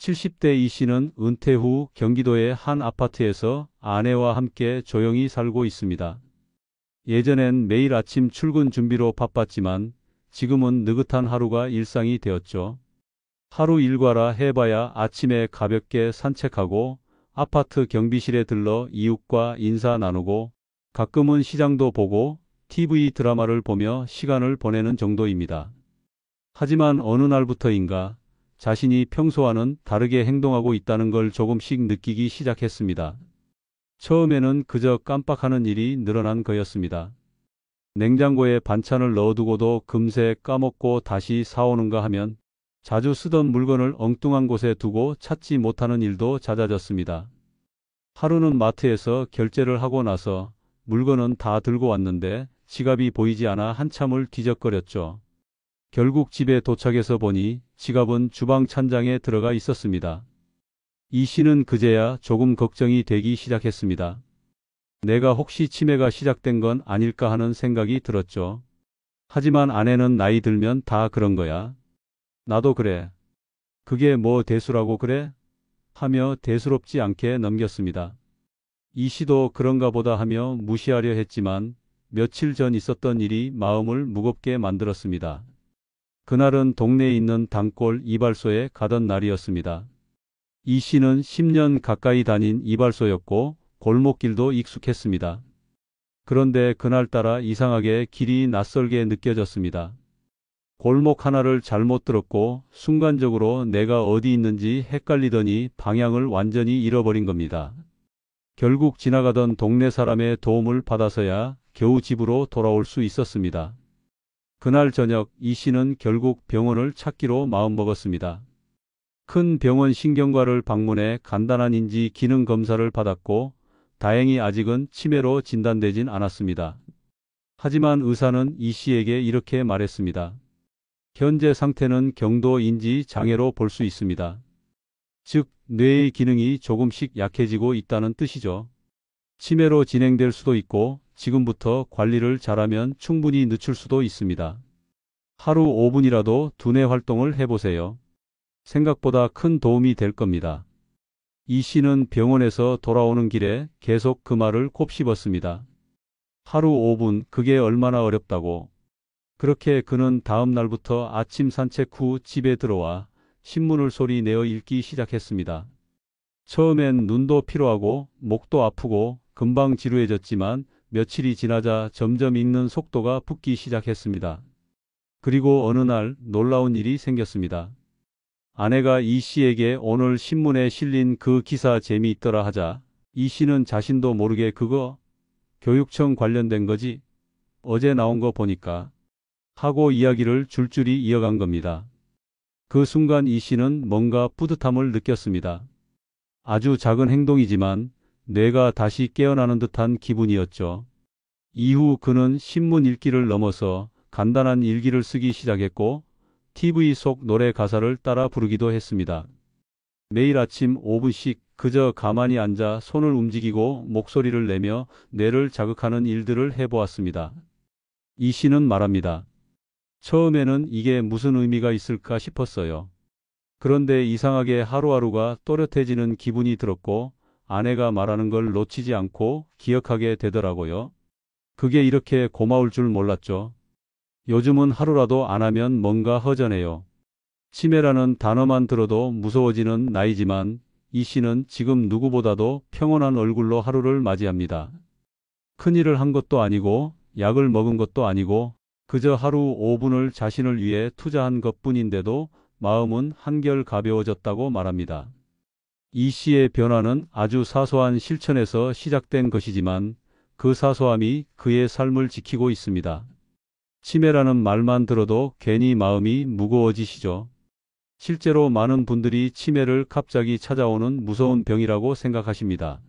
70대 이 씨는 은퇴 후 경기도의 한 아파트에서 아내와 함께 조용히 살고 있습니다. 예전엔 매일 아침 출근 준비로 바빴지만 지금은 느긋한 하루가 일상이 되었죠. 하루 일과라 해봐야 아침에 가볍게 산책하고 아파트 경비실에 들러 이웃과 인사 나누고 가끔은 시장도 보고 TV 드라마를 보며 시간을 보내는 정도입니다. 하지만 어느 날부터인가 자신이 평소와는 다르게 행동하고 있다는 걸 조금씩 느끼기 시작했습니다. 처음에는 그저 깜빡하는 일이 늘어난 거였습니다. 냉장고에 반찬을 넣어두고도 금세 까먹고 다시 사오는가 하면 자주 쓰던 물건을 엉뚱한 곳에 두고 찾지 못하는 일도 잦아졌습니다. 하루는 마트에서 결제를 하고 나서 물건은 다 들고 왔는데 지갑이 보이지 않아 한참을 뒤적거렸죠. 결국 집에 도착해서 보니 지갑은 주방 찬장에 들어가 있었습니다. 이 씨는 그제야 조금 걱정이 되기 시작했습니다. 내가 혹시 치매가 시작된 건 아닐까 하는 생각이 들었죠. 하지만 아내는 나이 들면 다 그런 거야. 나도 그래. 그게 뭐 대수라고 그래? 하며 대수롭지 않게 넘겼습니다. 이 씨도 그런가 보다 하며 무시하려 했지만 며칠 전 있었던 일이 마음을 무겁게 만들었습니다. 그날은 동네에 있는 단골 이발소에 가던 날이었습니다. 이 씨는 10년 가까이 다닌 이발소였고 골목길도 익숙했습니다. 그런데 그날따라 이상하게 길이 낯설게 느껴졌습니다. 골목 하나를 잘못 들었고 순간적으로 내가 어디 있는지 헷갈리더니 방향을 완전히 잃어버린 겁니다. 결국 지나가던 동네 사람의 도움을 받아서야 겨우 집으로 돌아올 수 있었습니다. 그날 저녁 이 씨는 결국 병원을 찾기로 마음먹었습니다. 큰 병원 신경과를 방문해 간단한 인지 기능 검사를 받았고 다행히 아직은 치매로 진단되진 않았습니다. 하지만 의사는 이 씨에게 이렇게 말했습니다. 현재 상태는 경도 인지 장애로 볼 수 있습니다. 즉, 뇌의 기능이 조금씩 약해지고 있다는 뜻이죠. 치매로 진행될 수도 있고 지금부터 관리를 잘하면 충분히 늦출 수도 있습니다. 하루 5분이라도 두뇌 활동을 해보세요. 생각보다 큰 도움이 될 겁니다. 이 씨는 병원에서 돌아오는 길에 계속 그 말을 곱씹었습니다. 하루 5분, 그게 얼마나 어렵다고. 그렇게 그는 다음 날부터 아침 산책 후 집에 들어와 신문을 소리 내어 읽기 시작했습니다. 처음엔 눈도 피로하고 목도 아프고 금방 지루해졌지만 며칠이 지나자 점점 읽는 속도가 붙기 시작했습니다. 그리고 어느 날 놀라운 일이 생겼습니다. 아내가 이 씨에게 오늘 신문에 실린 그 기사 재미있더라 하자 이 씨는 자신도 모르게 그거 교육청 관련된 거지? 어제 나온 거 보니까 하고 이야기를 줄줄이 이어간 겁니다. 그 순간 이 씨는 뭔가 뿌듯함을 느꼈습니다. 아주 작은 행동이지만 뇌가 다시 깨어나는 듯한 기분이었죠. 이후 그는 신문 읽기를 넘어서 간단한 일기를 쓰기 시작했고 TV 속 노래 가사를 따라 부르기도 했습니다. 매일 아침 5분씩 그저 가만히 앉아 손을 움직이고 목소리를 내며 뇌를 자극하는 일들을 해보았습니다. 이 씨는 말합니다. 처음에는 이게 무슨 의미가 있을까 싶었어요. 그런데 이상하게 하루하루가 또렷해지는 기분이 들었고 아내가 말하는 걸 놓치지 않고 기억하게 되더라고요. 그게 이렇게 고마울 줄 몰랐죠. 요즘은 하루라도 안 하면 뭔가 허전해요. 치매라는 단어만 들어도 무서워지는 나이지만 이 씨는 지금 누구보다도 평온한 얼굴로 하루를 맞이합니다. 큰일을 한 것도 아니고 약을 먹은 것도 아니고 그저 하루 5분을 자신을 위해 투자한 것뿐인데도 마음은 한결 가벼워졌다고 말합니다. 이 씨의 변화는 아주 사소한 실천에서 시작된 것이지만 그 사소함이 그의 삶을 지키고 있습니다. 치매라는 말만 들어도 괜히 마음이 무거워지시죠. 실제로 많은 분들이 치매를 갑자기 찾아오는 무서운 병이라고 생각하십니다.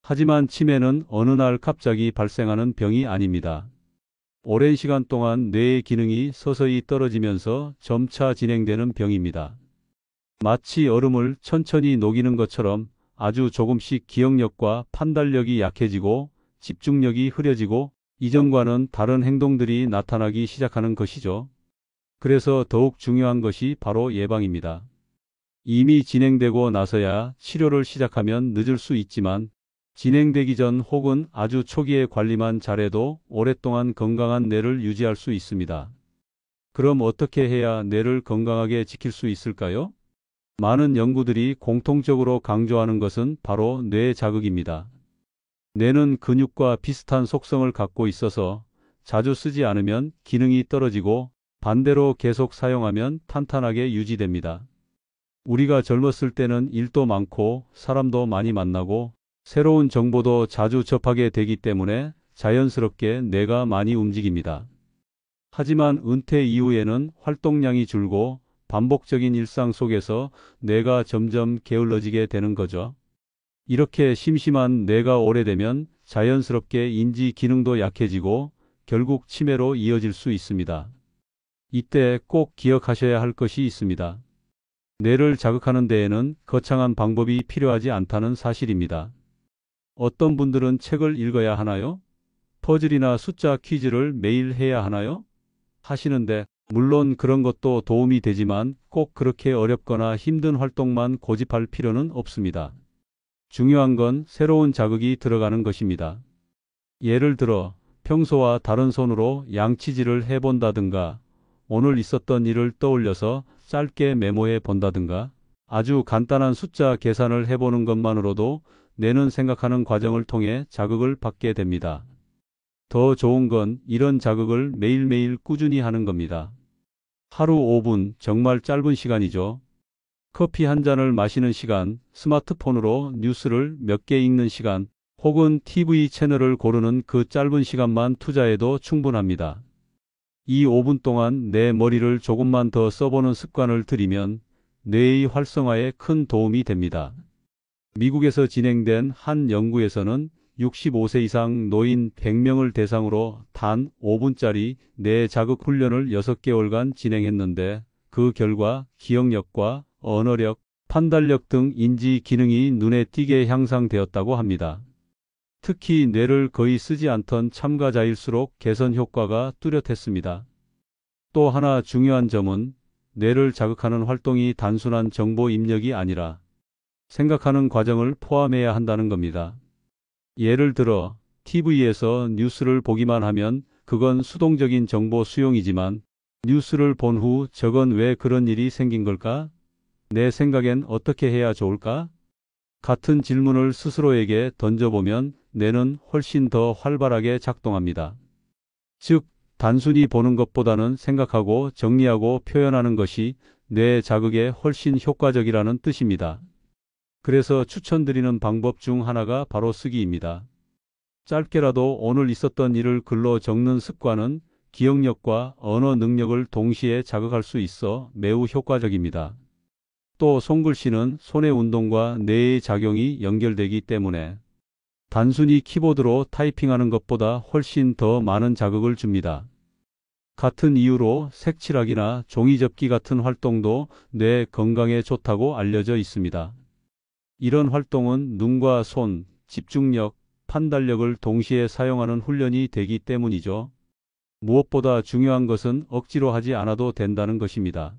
하지만 치매는 어느 날 갑자기 발생하는 병이 아닙니다. 오랜 시간 동안 뇌의 기능이 서서히 떨어지면서 점차 진행되는 병입니다. 마치 얼음을 천천히 녹이는 것처럼 아주 조금씩 기억력과 판단력이 약해지고 집중력이 흐려지고 이전과는 다른 행동들이 나타나기 시작하는 것이죠. 그래서 더욱 중요한 것이 바로 예방입니다. 이미 진행되고 나서야 치료를 시작하면 늦을 수 있지만 진행되기 전 혹은 아주 초기에 관리만 잘해도 오랫동안 건강한 뇌를 유지할 수 있습니다. 그럼 어떻게 해야 뇌를 건강하게 지킬 수 있을까요? 많은 연구들이 공통적으로 강조하는 것은 바로 뇌 자극입니다. 뇌는 근육과 비슷한 속성을 갖고 있어서 자주 쓰지 않으면 기능이 떨어지고 반대로 계속 사용하면 탄탄하게 유지됩니다. 우리가 젊었을 때는 일도 많고 사람도 많이 만나고 새로운 정보도 자주 접하게 되기 때문에 자연스럽게 뇌가 많이 움직입니다. 하지만 은퇴 이후에는 활동량이 줄고 반복적인 일상 속에서 뇌가 점점 게을러지게 되는 거죠. 이렇게 심심한 뇌가 오래되면 자연스럽게 인지 기능도 약해지고 결국 치매로 이어질 수 있습니다. 이때 꼭 기억하셔야 할 것이 있습니다. 뇌를 자극하는 데에는 거창한 방법이 필요하지 않다는 사실입니다. 어떤 분들은 책을 읽어야 하나요? 퍼즐이나 숫자 퀴즈를 매일 해야 하나요? 하시는데 물론 그런 것도 도움이 되지만 꼭 그렇게 어렵거나 힘든 활동만 고집할 필요는 없습니다. 중요한 건 새로운 자극이 들어가는 것입니다. 예를 들어 평소와 다른 손으로 양치질을 해본다든가 오늘 있었던 일을 떠올려서 짧게 메모해 본다든가 아주 간단한 숫자 계산을 해보는 것만으로도 뇌는 생각하는 과정을 통해 자극을 받게 됩니다. 더 좋은 건 이런 자극을 매일매일 꾸준히 하는 겁니다. 하루 5분, 정말 짧은 시간이죠. 커피 한 잔을 마시는 시간, 스마트폰으로 뉴스를 몇 개 읽는 시간, 혹은 TV 채널을 고르는 그 짧은 시간만 투자해도 충분합니다. 이 5분 동안 내 머리를 조금만 더 써보는 습관을 들이면 뇌의 활성화에 큰 도움이 됩니다. 미국에서 진행된 한 연구에서는 65세 이상 노인 100명을 대상으로 단 5분짜리 뇌 자극 훈련을 6개월간 진행했는데 그 결과 기억력과 언어력, 판단력 등 인지 기능이 눈에 띄게 향상되었다고 합니다. 특히 뇌를 거의 쓰지 않던 참가자일수록 개선 효과가 뚜렷했습니다. 또 하나 중요한 점은 뇌를 자극하는 활동이 단순한 정보 입력이 아니라 생각하는 과정을 포함해야 한다는 겁니다. 예를 들어 TV에서 뉴스를 보기만 하면 그건 수동적인 정보 수용이지만 뉴스를 본 후 저건 왜 그런 일이 생긴 걸까? 내 생각엔 어떻게 해야 좋을까? 같은 질문을 스스로에게 던져보면 뇌는 훨씬 더 활발하게 작동합니다. 즉, 단순히 보는 것보다는 생각하고 정리하고 표현하는 것이 뇌 자극에 훨씬 효과적이라는 뜻입니다. 그래서 추천드리는 방법 중 하나가 바로 쓰기입니다. 짧게라도 오늘 있었던 일을 글로 적는 습관은 기억력과 언어 능력을 동시에 자극할 수 있어 매우 효과적입니다. 또 손글씨는 손의 운동과 뇌의 작용이 연결되기 때문에 단순히 키보드로 타이핑하는 것보다 훨씬 더 많은 자극을 줍니다. 같은 이유로 색칠하기나 종이접기 같은 활동도 뇌 건강에 좋다고 알려져 있습니다. 이런 활동은 눈과 손, 집중력, 판단력을 동시에 사용하는 훈련이 되기 때문이죠. 무엇보다 중요한 것은 억지로 하지 않아도 된다는 것입니다.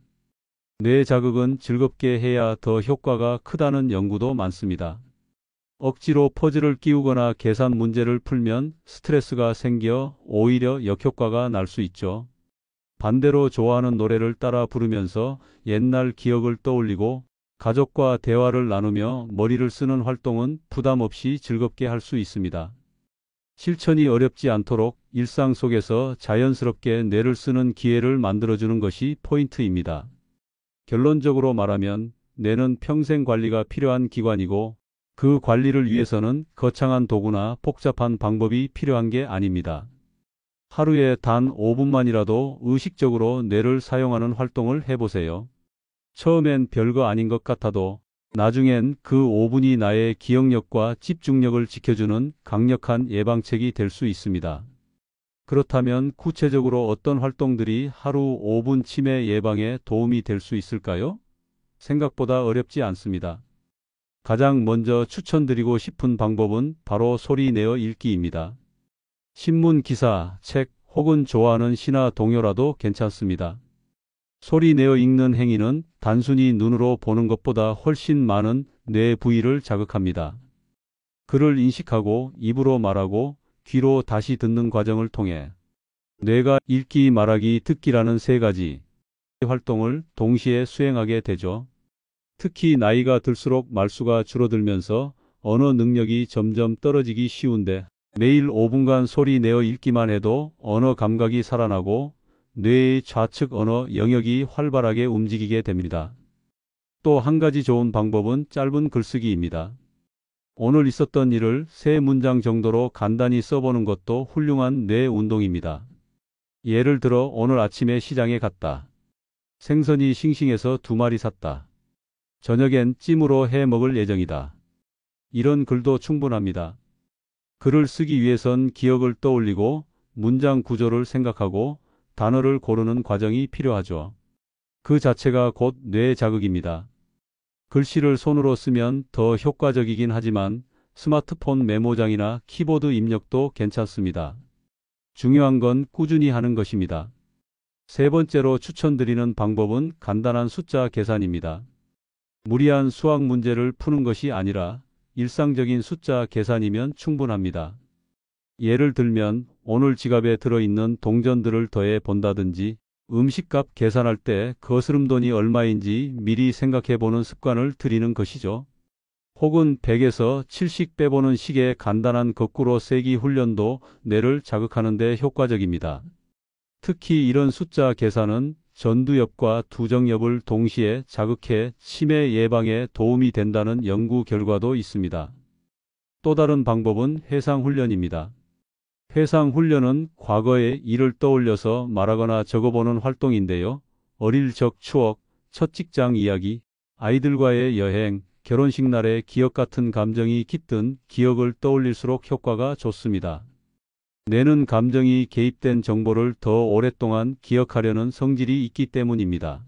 뇌 자극은 즐겁게 해야 더 효과가 크다는 연구도 많습니다. 억지로 퍼즐을 끼우거나 계산 문제를 풀면 스트레스가 생겨 오히려 역효과가 날 수 있죠. 반대로 좋아하는 노래를 따라 부르면서 옛날 기억을 떠올리고 가족과 대화를 나누며 머리를 쓰는 활동은 부담 없이 즐겁게 할 수 있습니다. 실천이 어렵지 않도록 일상 속에서 자연스럽게 뇌를 쓰는 기회를 만들어주는 것이 포인트입니다. 결론적으로 말하면 뇌는 평생 관리가 필요한 기관이고 그 관리를 위해서는 거창한 도구나 복잡한 방법이 필요한 게 아닙니다. 하루에 단 5분만이라도 의식적으로 뇌를 사용하는 활동을 해보세요. 처음엔 별거 아닌 것 같아도 나중엔 그 5분이 나의 기억력과 집중력을 지켜주는 강력한 예방책이 될 수 있습니다. 그렇다면 구체적으로 어떤 활동들이 하루 5분 치매 예방에 도움이 될 수 있을까요? 생각보다 어렵지 않습니다. 가장 먼저 추천드리고 싶은 방법은 바로 소리 내어 읽기입니다. 신문 기사, 책 혹은 좋아하는 신화 동요라도 괜찮습니다. 소리 내어 읽는 행위는 단순히 눈으로 보는 것보다 훨씬 많은 뇌 부위를 자극합니다. 글을 인식하고 입으로 말하고 귀로 다시 듣는 과정을 통해 뇌가 읽기, 말하기, 듣기라는 세 가지 활동을 동시에 수행하게 되죠. 특히 나이가 들수록 말수가 줄어들면서 언어 능력이 점점 떨어지기 쉬운데 매일 5분간 소리 내어 읽기만 해도 언어 감각이 살아나고 뇌의 좌측 언어 영역이 활발하게 움직이게 됩니다. 또 한 가지 좋은 방법은 짧은 글쓰기입니다. 오늘 있었던 일을 3문장 정도로 간단히 써보는 것도 훌륭한 뇌 운동입니다. 예를 들어 오늘 아침에 시장에 갔다. 생선이 싱싱해서 2마리 샀다. 저녁엔 찜으로 해 먹을 예정이다. 이런 글도 충분합니다. 글을 쓰기 위해선 기억을 떠올리고 문장 구조를 생각하고 단어를 고르는 과정이 필요하죠. 그 자체가 곧 뇌 자극입니다. 글씨를 손으로 쓰면 더 효과적이긴 하지만 스마트폰 메모장이나 키보드 입력도 괜찮습니다. 중요한 건 꾸준히 하는 것입니다. 세 번째로 추천드리는 방법은 간단한 숫자 계산입니다. 무리한 수학 문제를 푸는 것이 아니라 일상적인 숫자 계산이면 충분합니다. 예를 들면 오늘 지갑에 들어있는 동전들을 더해 본다든지 음식값 계산할 때 거스름돈이 얼마인지 미리 생각해 보는 습관을 들이는 것이죠. 혹은 100에서 70 빼보는 식의 간단한 거꾸로 세기 훈련도 뇌를 자극하는 데 효과적입니다. 특히 이런 숫자 계산은 전두엽과 두정엽을 동시에 자극해 치매 예방에 도움이 된다는 연구 결과도 있습니다. 또 다른 방법은 회상훈련입니다. 회상훈련은 과거의 일을 떠올려서 말하거나 적어보는 활동인데요. 어릴 적 추억, 첫 직장 이야기, 아이들과의 여행, 결혼식 날의 기억 같은 감정이 깃든 기억을 떠올릴수록 효과가 좋습니다. 뇌는 감정이 개입된 정보를 더 오랫동안 기억하려는 성질이 있기 때문입니다.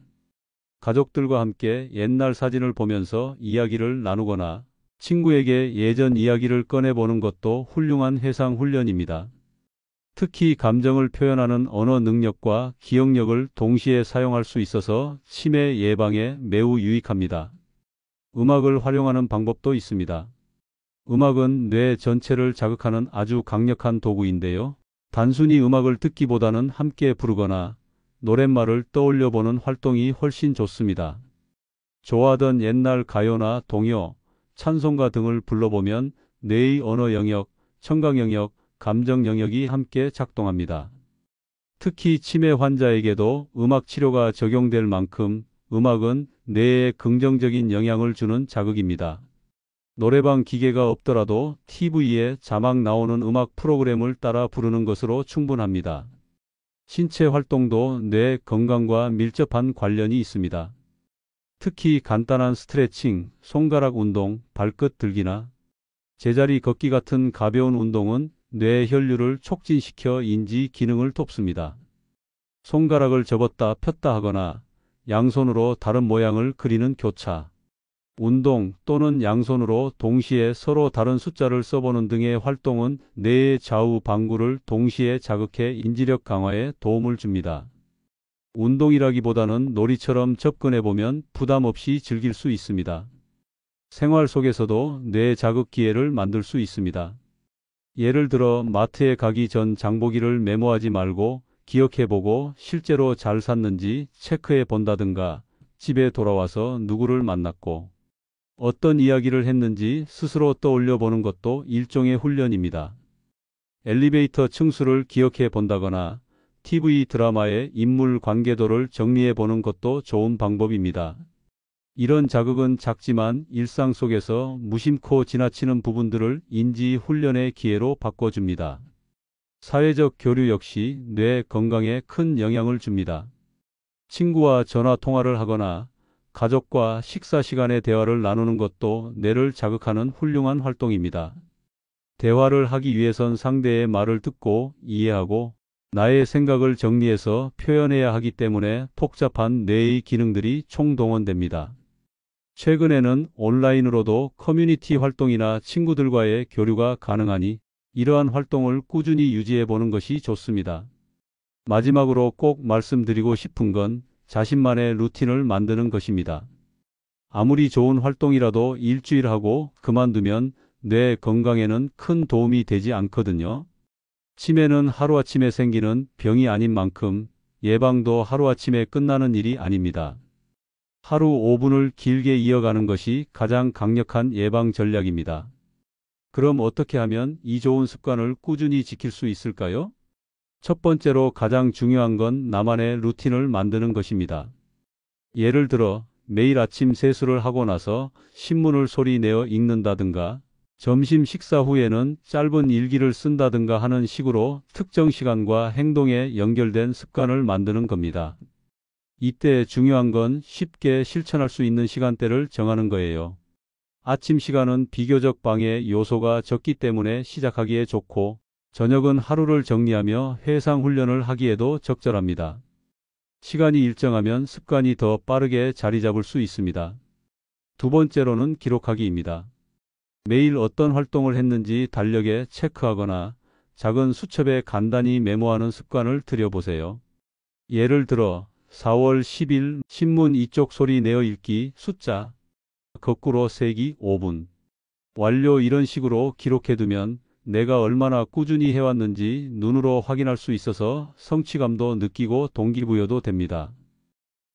가족들과 함께 옛날 사진을 보면서 이야기를 나누거나 친구에게 예전 이야기를 꺼내보는 것도 훌륭한 회상 훈련입니다. 특히 감정을 표현하는 언어 능력과 기억력을 동시에 사용할 수 있어서 치매 예방에 매우 유익합니다. 음악을 활용하는 방법도 있습니다. 음악은 뇌 전체를 자극하는 아주 강력한 도구인데요. 단순히 음악을 듣기보다는 함께 부르거나 노랫말을 떠올려보는 활동이 훨씬 좋습니다. 좋아하던 옛날 가요나 동요, 찬송가 등을 불러보면 뇌의 언어 영역, 청각 영역, 감정 영역이 함께 작동합니다. 특히 치매 환자에게도 음악 치료가 적용될 만큼 음악은 뇌에 긍정적인 영향을 주는 자극입니다. 노래방 기계가 없더라도 TV에 자막 나오는 음악 프로그램을 따라 부르는 것으로 충분합니다. 신체 활동도 뇌 건강과 밀접한 관련이 있습니다. 특히 간단한 스트레칭, 손가락 운동, 발끝 들기나 제자리 걷기 같은 가벼운 운동은 뇌 혈류를 촉진시켜 인지 기능을 돕습니다. 손가락을 접었다 폈다 하거나 양손으로 다른 모양을 그리는 교차, 운동 또는 양손으로 동시에 서로 다른 숫자를 써보는 등의 활동은 뇌의 좌우 방구를 동시에 자극해 인지력 강화에 도움을 줍니다. 운동이라기보다는 놀이처럼 접근해보면 부담 없이 즐길 수 있습니다. 생활 속에서도 뇌 자극 기회를 만들 수 있습니다. 예를 들어 마트에 가기 전 장보기를 메모하지 말고 기억해보고 실제로 잘 샀는지 체크해 본다든가 집에 돌아와서 누구를 만났고 어떤 이야기를 했는지 스스로 떠올려 보는 것도 일종의 훈련입니다. 엘리베이터 층수를 기억해 본다거나 TV 드라마의 인물 관계도를 정리해 보는 것도 좋은 방법입니다. 이런 자극은 작지만 일상 속에서 무심코 지나치는 부분들을 인지 훈련의 기회로 바꿔줍니다. 사회적 교류 역시 뇌 건강에 큰 영향을 줍니다. 친구와 전화 통화를 하거나 가족과 식사 시간에 대화를 나누는 것도 뇌를 자극하는 훌륭한 활동입니다. 대화를 하기 위해선 상대의 말을 듣고 이해하고 나의 생각을 정리해서 표현해야 하기 때문에 복잡한 뇌의 기능들이 총동원됩니다. 최근에는 온라인으로도 커뮤니티 활동이나 친구들과의 교류가 가능하니 이러한 활동을 꾸준히 유지해 보는 것이 좋습니다. 마지막으로 꼭 말씀드리고 싶은 건 자신만의 루틴을 만드는 것입니다. 아무리 좋은 활동이라도 일주일 하고 그만두면 뇌 건강에는 큰 도움이 되지 않거든요. 치매는 하루아침에 생기는 병이 아닌 만큼 예방도 하루아침에 끝나는 일이 아닙니다. 하루 5분을 길게 이어가는 것이 가장 강력한 예방 전략입니다. 그럼 어떻게 하면 이 좋은 습관을 꾸준히 지킬 수 있을까요? 첫 번째로 가장 중요한 건 나만의 루틴을 만드는 것입니다. 예를 들어 매일 아침 세수를 하고 나서 신문을 소리 내어 읽는다든가 점심 식사 후에는 짧은 일기를 쓴다든가 하는 식으로 특정 시간과 행동에 연결된 습관을 만드는 겁니다. 이때 중요한 건 쉽게 실천할 수 있는 시간대를 정하는 거예요. 아침 시간은 비교적 방해 요소가 적기 때문에 시작하기에 좋고 저녁은 하루를 정리하며 해상 훈련을 하기에도 적절합니다. 시간이 일정하면 습관이 더 빠르게 자리 잡을 수 있습니다. 두 번째로는 기록하기입니다. 매일 어떤 활동을 했는지 달력에 체크하거나 작은 수첩에 간단히 메모하는 습관을 들여보세요. 예를 들어 4월 10일 신문 이쪽 소리 내어 읽기 숫자 거꾸로 세기 5분 완료 이런 식으로 기록해두면 내가 얼마나 꾸준히 해왔는지 눈으로 확인할 수 있어서 성취감도 느끼고 동기부여도 됩니다.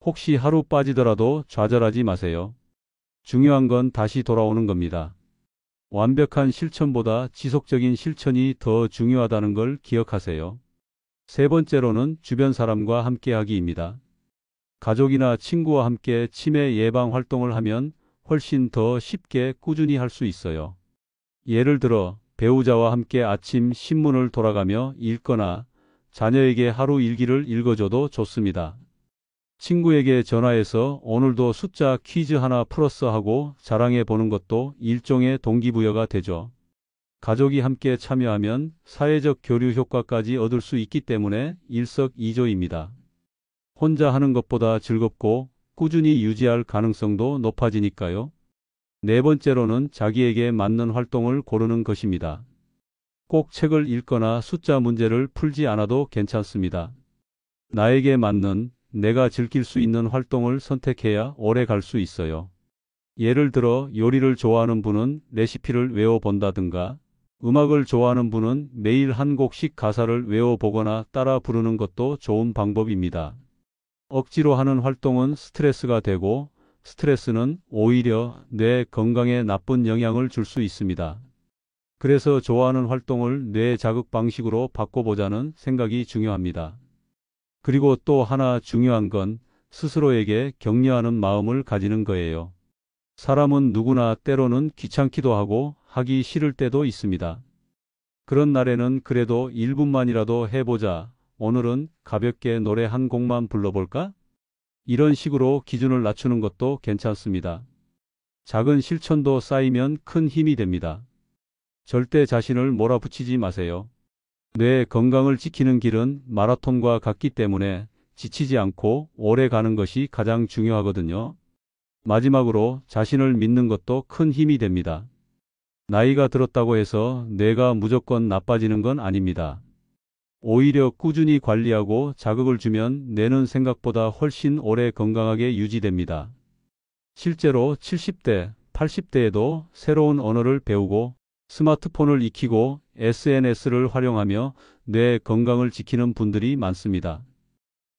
혹시 하루 빠지더라도 좌절하지 마세요. 중요한 건 다시 돌아오는 겁니다. 완벽한 실천보다 지속적인 실천이 더 중요하다는 걸 기억하세요. 세 번째로는 주변 사람과 함께하기입니다. 가족이나 친구와 함께 치매 예방 활동을 하면 훨씬 더 쉽게 꾸준히 할 수 있어요. 예를 들어 배우자와 함께 아침 신문을 돌아가며 읽거나 자녀에게 하루 일기를 읽어줘도 좋습니다. 친구에게 전화해서 오늘도 숫자 퀴즈 하나 풀었어 하고 자랑해 보는 것도 일종의 동기부여가 되죠. 가족이 함께 참여하면 사회적 교류 효과까지 얻을 수 있기 때문에 일석이조입니다. 혼자 하는 것보다 즐겁고 꾸준히 유지할 가능성도 높아지니까요. 네 번째로는 자기에게 맞는 활동을 고르는 것입니다. 꼭 책을 읽거나 숫자 문제를 풀지 않아도 괜찮습니다. 나에게 맞는 내가 즐길 수 있는 활동을 선택해야 오래 갈 수 있어요. 예를 들어 요리를 좋아하는 분은 레시피를 외워본다든가 음악을 좋아하는 분은 매일 한 곡씩 가사를 외워보거나 따라 부르는 것도 좋은 방법입니다. 억지로 하는 활동은 스트레스가 되고 스트레스는 오히려 뇌 건강에 나쁜 영향을 줄 수 있습니다. 그래서 좋아하는 활동을 뇌 자극 방식으로 바꿔보자는 생각이 중요합니다. 그리고 또 하나 중요한 건 스스로에게 격려하는 마음을 가지는 거예요. 사람은 누구나 때로는 귀찮기도 하고 하기 싫을 때도 있습니다. 그런 날에는 그래도 1분만이라도 해보자. 오늘은 가볍게 노래 한 곡만 불러볼까? 이런 식으로 기준을 낮추는 것도 괜찮습니다. 작은 실천도 쌓이면 큰 힘이 됩니다. 절대 자신을 몰아붙이지 마세요. 뇌 건강을 지키는 길은 마라톤과 같기 때문에 지치지 않고 오래 가는 것이 가장 중요하거든요. 마지막으로 자신을 믿는 것도 큰 힘이 됩니다. 나이가 들었다고 해서 뇌가 무조건 나빠지는 건 아닙니다. 오히려 꾸준히 관리하고 자극을 주면 뇌는 생각보다 훨씬 오래 건강하게 유지됩니다. 실제로 70대, 80대에도 새로운 언어를 배우고 스마트폰을 익히고 SNS를 활용하며 뇌 건강을 지키는 분들이 많습니다.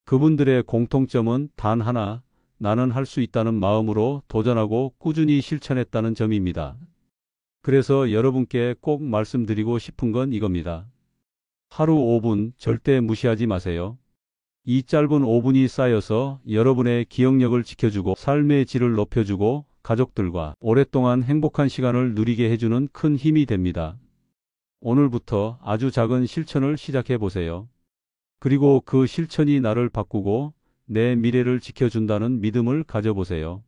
그분들의 공통점은 단 하나, 나는 할 수 있다는 마음으로 도전하고 꾸준히 실천했다는 점입니다. 그래서 여러분께 꼭 말씀드리고 싶은 건 이겁니다. 하루 5분 절대 무시하지 마세요. 이 짧은 5분이 쌓여서 여러분의 기억력을 지켜주고 삶의 질을 높여주고 가족들과 오랫동안 행복한 시간을 누리게 해주는 큰 힘이 됩니다. 오늘부터 아주 작은 실천을 시작해 보세요. 그리고 그 실천이 나를 바꾸고 내 미래를 지켜준다는 믿음을 가져보세요.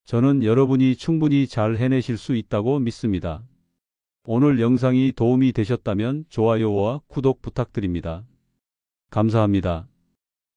저는 여러분이 충분히 잘 해내실 수 있다고 믿습니다. 오늘 영상이 도움이 되셨다면 좋아요와 구독 부탁드립니다. 감사합니다.